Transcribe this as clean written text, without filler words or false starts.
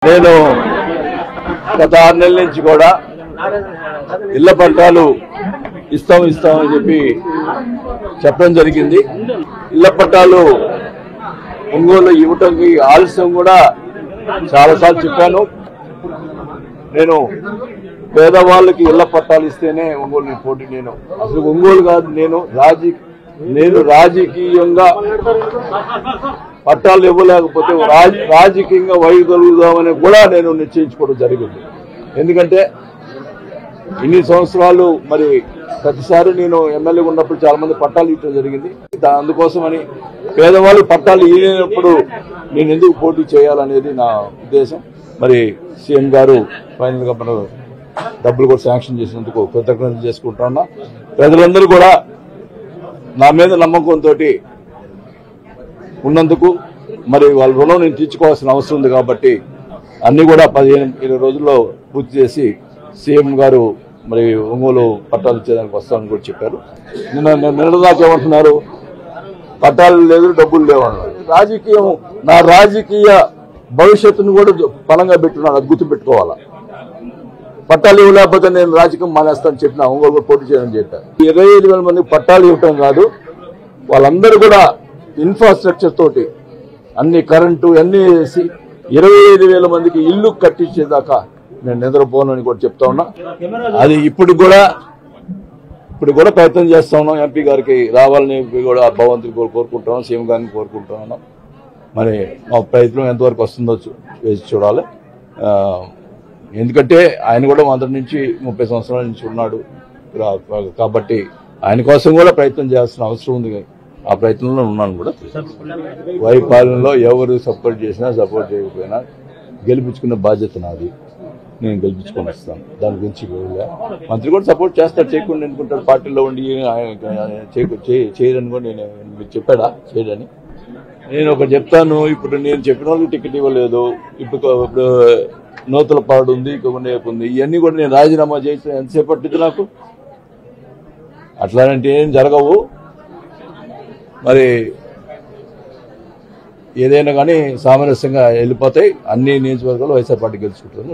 నేను గత 6 నెలల నుంచి కూడా ఇళ్ల పట్టాలు ఇస్తామని చెప్పి చెప్పడం జరిగింది. ఇళ్ల పట్టాలు ఒంగోలు ఇవ్వటానికి ఆలస్యం కూడా చాలాసార్లు చెప్పాను. నేను పేదవాళ్ళకి ఇళ్ల పట్టాలు ఇస్తేనే ఒంగోలు పోటీ. నేను అసలు ఒంగోలు కాదు, నేను రాజకీయంగా పట్టాలు ఇవ్వలేకపోతే రాజకీయంగా వైదొలుగుదామని కూడా నేను నిశ్చయించుకోవడం జరిగింది. ఎందుకంటే ఇన్ని సంవత్సరాలు మరి ప్రతిసారి నేను ఎమ్మెల్యే ఉన్నప్పుడు చాలా మంది పట్టాలు ఇవ్వడం జరిగింది. అందుకోసమని పేదవాళ్ళు పట్టాలు ఇవ్వలేనప్పుడు నేను ఎందుకు పోటీ చేయాలనేది నా ఉద్దేశం. మరి సీఎం గారు ఫైనల్ గా మనం డబ్బులు కూడా శాంక్షన్ చేసినందుకు కృతజ్ఞతలు చేసుకుంటా ఉన్నా. ప్రజలందరూ కూడా నా మీద నమ్మకంతో ఉన్నందుకు మరి వాళ్ళ రుణం నేను తీర్చుకోవాల్సిన అవసరం ఉంది. కాబట్టి అన్ని కూడా 15-20 రోజుల్లో పూర్తి చేసి సీఎం గారు మరి ఒంగోలు పట్టాలు ఇచ్చేదానికి వస్తామని కూడా చెప్పారు. నిన్నదాకా ఏమంటున్నారు, పట్టాలు లేదు డబ్బులు లేవన్నారు. నా రాజకీయ భవిష్యత్తును కూడా బలంగా పెట్టున్నాను, అది గుర్తుపెట్టుకోవాలా. పట్టాలు ఇవ్వలేకపోతే నేను రాజకీయం మానేస్తానని చెప్పిన ఒంగోలు పోటీ చేయని చెప్పారు. 25,000 మందికి పట్టాలు ఇవ్వటం కాదు, వాళ్ళందరూ కూడా ఇన్ఫ్రాస్ట్రక్చర్ తోటి అన్ని కరెంటు అన్ని వేసి 25,000 మందికి ఇల్లు కట్టించేదాకా నేను నిద్రపోనని కూడా చెప్తా ఉన్నా. అది ఇప్పుడు కూడా ప్రయత్నం చేస్తా ఉన్నాం. ఎంపీ గారికి రావాలని కూడా భగవంతుని కోరుకుంటున్నాం, సీఎం గారిని కోరుకుంటున్నాం. మరి మా ప్రయత్నం ఎంతవరకు వస్తుందో వేసి చూడాలి. ఎందుకంటే ఆయన కూడా మొదటి నుంచి 30 సంవత్సరాల నుంచి ఉన్నాడు కాబట్టి ఆయన కోసం కూడా ప్రయత్నం చేయాల్సిన అవసరం ఉంది. ఆ ప్రయత్నంలో ఉన్నాను కూడా. వైపాలనలో ఎవరు సపోర్ట్ చేసినా సపోర్ట్ చేయకపోయినా గెలిపించుకున్న బాధ్యత నాది, నేను గెలిపించుకొని వస్తాను. దాని గురించి మంత్రి కూడా సపోర్ట్ చేస్తాడు, చేయకుండా ఎందుకుంటాడు. పార్టీలో ఉండి చేయరని కూడా నేను మీకు చెప్పాడా చేయడని. నేను ఒకటి చెప్తాను, ఇప్పుడు నేను చెప్పిన వాళ్ళకి టికెట్ ఇవ్వలేదు. ఇప్పుడు నూతలపాడు ఉంది, కొన్నేపు ఉంది. ఇవన్నీ కూడా నేను రాజీనామా చేసి ఎంతసేపు పట్టింది నాకు. అట్లాంటి ఏం జరగవు. మరి ఏదైనా కానీ సామరస్యంగా వెళ్ళిపోతాయి. అన్ని నియోజకవర్గాలు వైఎస్ఆర్ పార్టీ గెలుచుకుంటారు.